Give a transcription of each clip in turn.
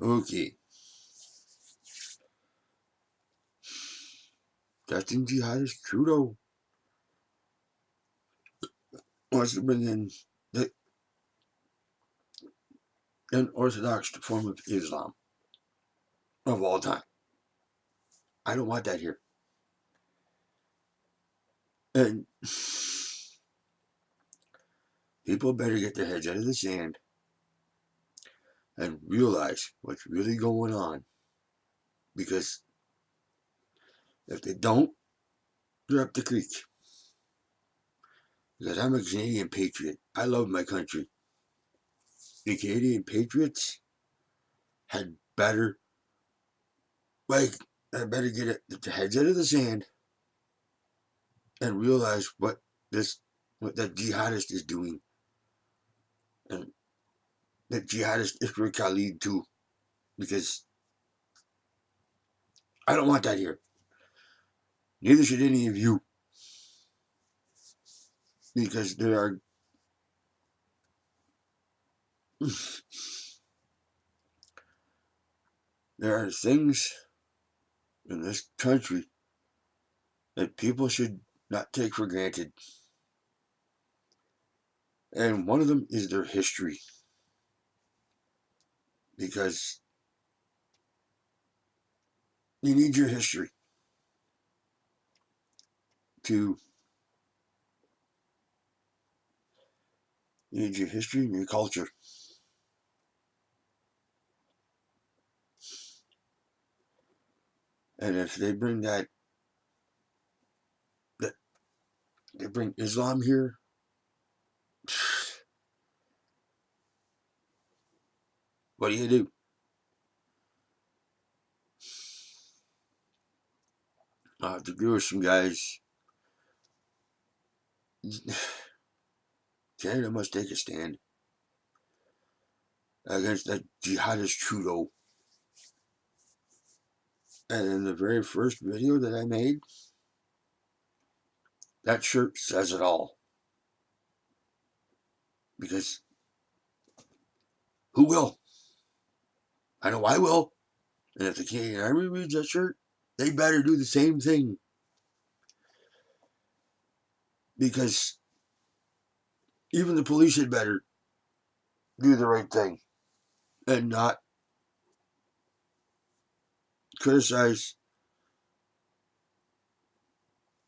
Okay. Justin Jihadist Trudeau wants to bring in the unorthodox form of Islam of all time. I don't want that here. And people better get their heads out of the sand and realize what's really going on. Because if they don't, they're up the creek. Because I'm a Canadian patriot. I love my country. The Canadian patriots had better, had better get their heads out of the sand and realize what that jihadist is doing. And that jihadist Iqra Khalid too. Because I don't want that here. Neither should any of you. Because there are things in this country that people should not take for granted. And one of them is their history. Because you need your history to and your culture. And if they bring they bring Islam here, what do? I have to agree with some guys. Canada must take a stand against that jihadist Trudeau. And in the very first video that I made, that shirt says it all. Because who will? I know I will. And if the Canadian Army reads that shirt, they better do the same thing. Because even the police had better do the right thing and not criticize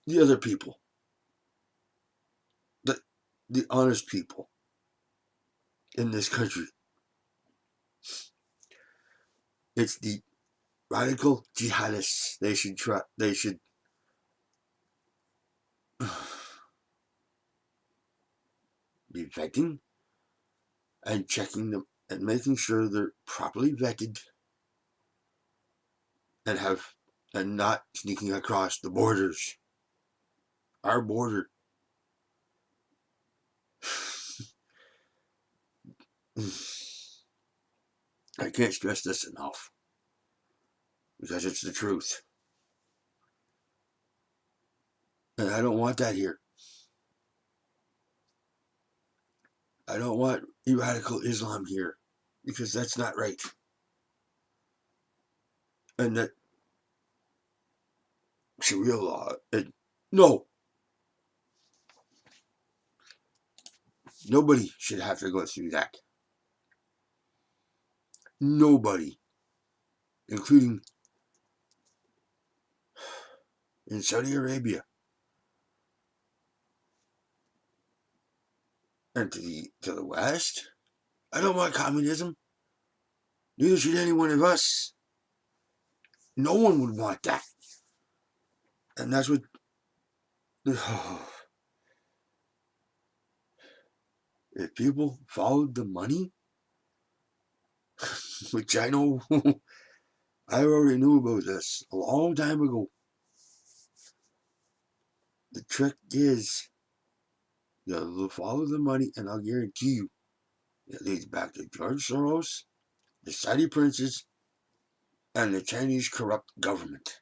the other people, the honest people in this country. It's the radical jihadists. They should be vetting and checking them and making sure they're properly vetted and not sneaking across the borders. Our border. I can't stress this enough because it's the truth. And I don't want that here. I don't want radical Islam here because that's not right. And that Sharia law, no. Nobody should have to go through that. Nobody, including in Saudi Arabia and to the West. I don't want communism. Neither should any one of us. No one would want that. And that's what. If people followed the money, which I know, I already knew about this a long time ago. The trick is, you'll follow the money, and I'll guarantee you, it leads back to George Soros, the Saudi princes, and the Chinese corrupt government.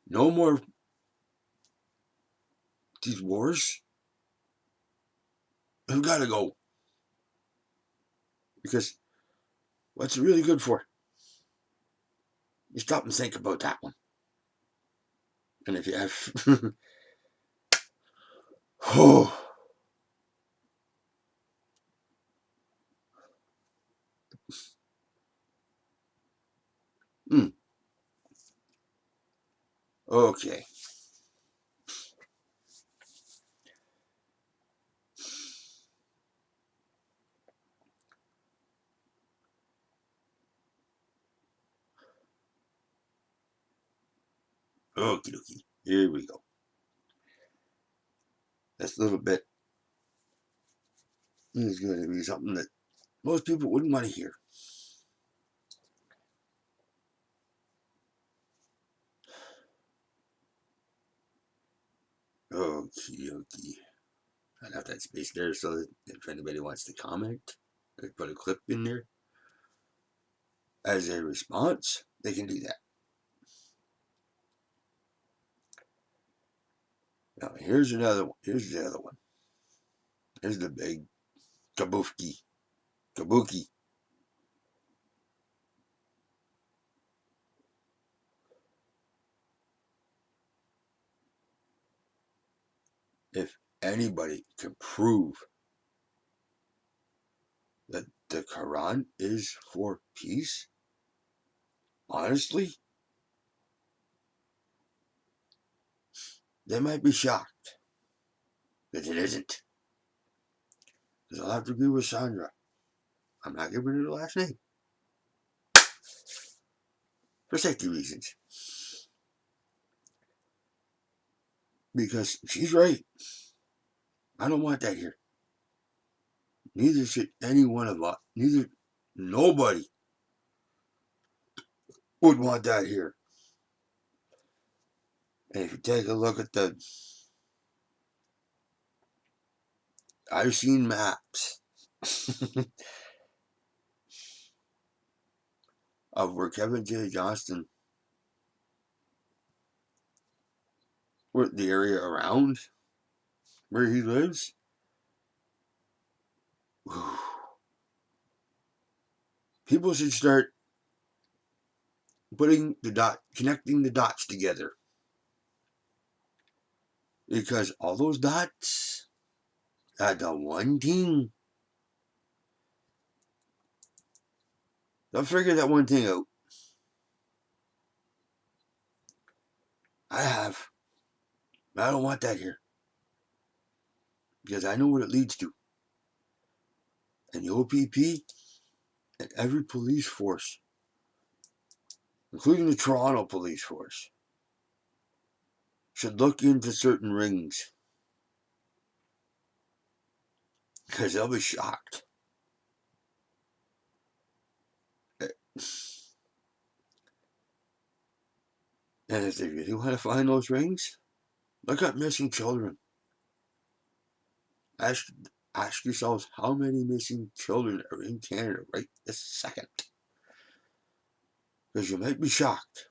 No more these wars have got to go. Because what's it really good for? You stop and think about that one. And if you have... oh... Okay. Okie dokie. Here we go. This little bit is going to be something that most people wouldn't want to hear. Okie dokie. I left that space there so that if anybody wants to comment, I put a clip in there as a response, they can do that. Now here's another one. Here's the other one. Here's the big kabuki. Kabuki. If anybody can prove that the Quran is for peace, honestly, they might be shocked that it isn't. Because I'll have to agree with Sandra. I'm not giving her the last name. For safety reasons. Because she's right. I don't want that here. Neither should any one of us. Nobody would want that here. And if you take a look at I've seen maps of where Kevin J. Johnston, where the area around where he lives. People should start connecting the dots together. Because all those dots add to one thing. They'll figure that one thing out. I don't want that here. Because I know what it leads to. And the OPP and every police force, including the Toronto police force, should look into certain rings. Because they'll be shocked. And if they really want to find those rings, look up missing children. Ask yourselves how many missing children are in Canada right this second. Because you might be shocked.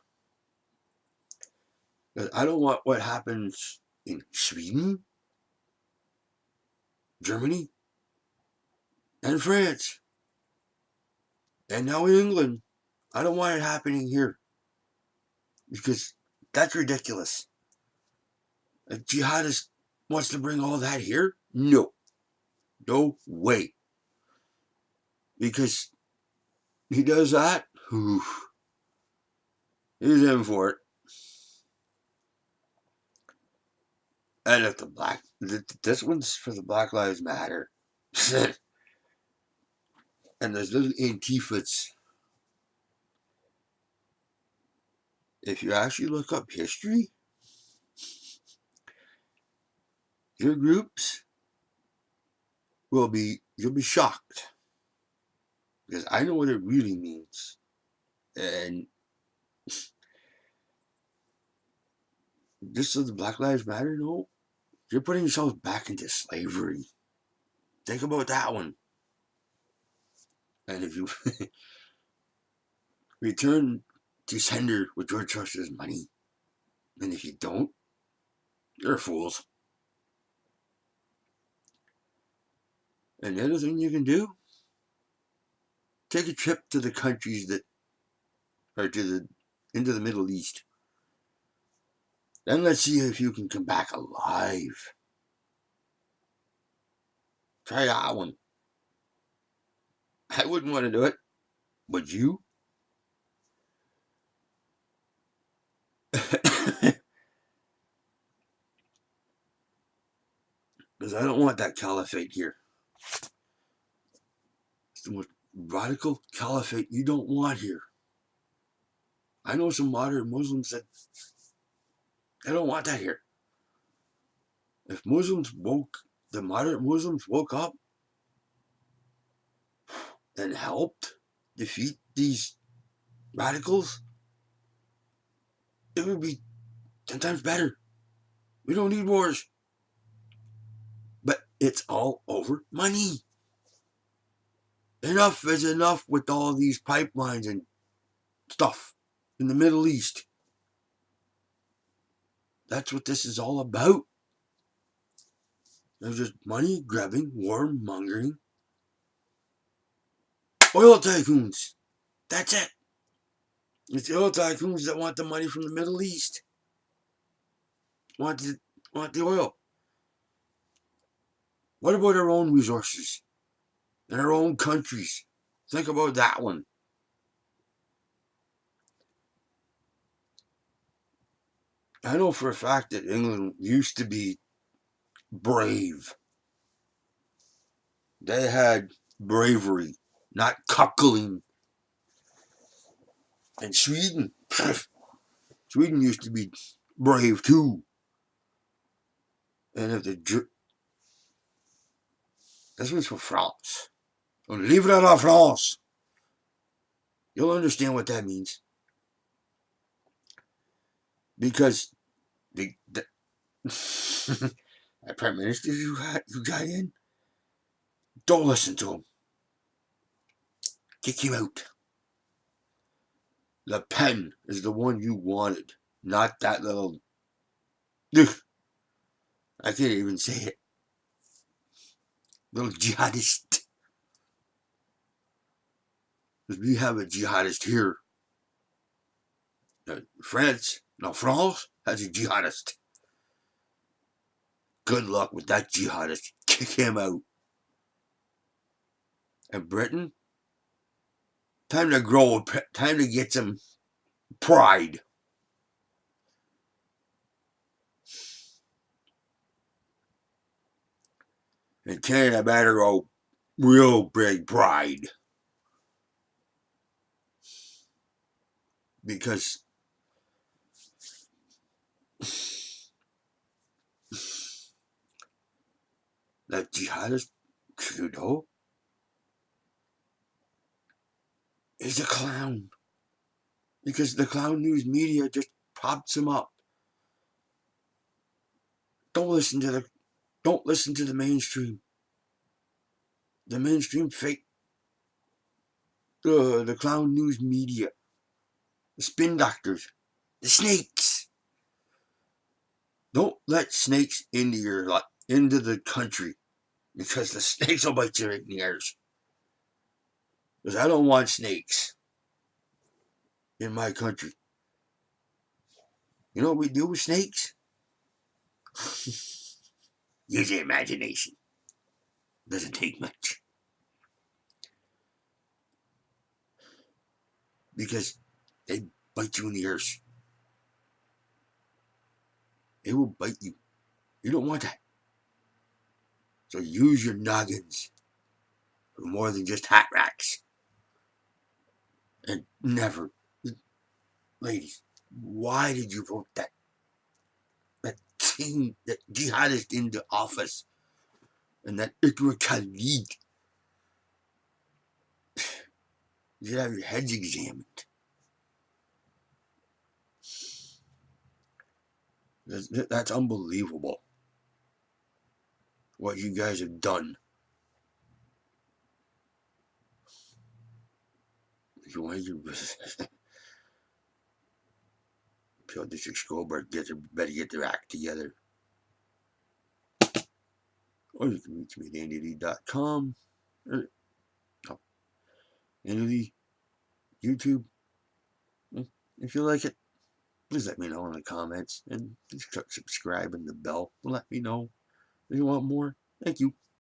Because I don't want what happens in Sweden, Germany, and France, and now in England. I don't want it happening here. Because that's ridiculous. A jihadist wants to bring all that here? No. No way. Because he does that, he's in for it. And if this one's for the Black Lives Matter. And there's little Antifas. If you actually look up history, your groups you'll be shocked. Because I know what it really means. And just so the Black Lives Matter, no, you're putting yourselves back into slavery. Think about that one. And if you return to sender with George Soros' money, and if you don't, you're fools. And the other thing you can do take a trip to the countries that are into the Middle East. Then let's see if you can come back alive. Try that one. I wouldn't want to do it. Would you? Because I don't want that caliphate here. It's the most radical caliphate you don't want here. I know some moderate Muslims that they don't want that here. If the moderate Muslims woke up and helped defeat these radicals, it would be 10 times better. We don't need wars. But it's all over money. Enough is enough with all these pipelines and stuff in the Middle East. That's what this is all about. There's just money grabbing, warmongering, oil tycoons. That's it. It's the oil tycoons that want the money from the Middle East. Want the oil. What about our own resources in our own countries? Think about that one. I know for a fact that England used to be brave. They had bravery, not cuckling. And Sweden, Sweden used to be brave too. And if this one's for France. Livre la France. You'll understand what that means. Because that Prime Minister you got in, don't listen to him. Kick him out. Le Pen is the one you wanted, not that little. I can't even say it. Little jihadist. Because we have a jihadist here. France has a jihadist. Good luck with that jihadist. Kick him out. And Britain, time to grow, time to get some pride. And Canada better go real big pride. Because that jihadist Trudeau is a clown. Because the clown news media just props him up. Don't listen to the mainstream. The mainstream fake. The clown news media. The spin doctors. The snakes. Don't let snakes into the country. Because the snakes will bite you right in the ears. Because I don't want snakes in my country. You know what we do with snakes? Use your imagination. Doesn't take much. Because they bite you in the ears. They will bite you. You don't want that. So use your noggins for more than just hat racks. And never, ladies, why did you vote that team, that jihadist into office? And that Iqra Khalid? You should have your heads examined. That's unbelievable. What you guys have done. You want your Peel District School Board better get their act together. Or you can reach me at andylee.com. into the YouTube. If you like it, please let me know in the comments, and please subscribe and the bell to let me know if you want more. Thank you.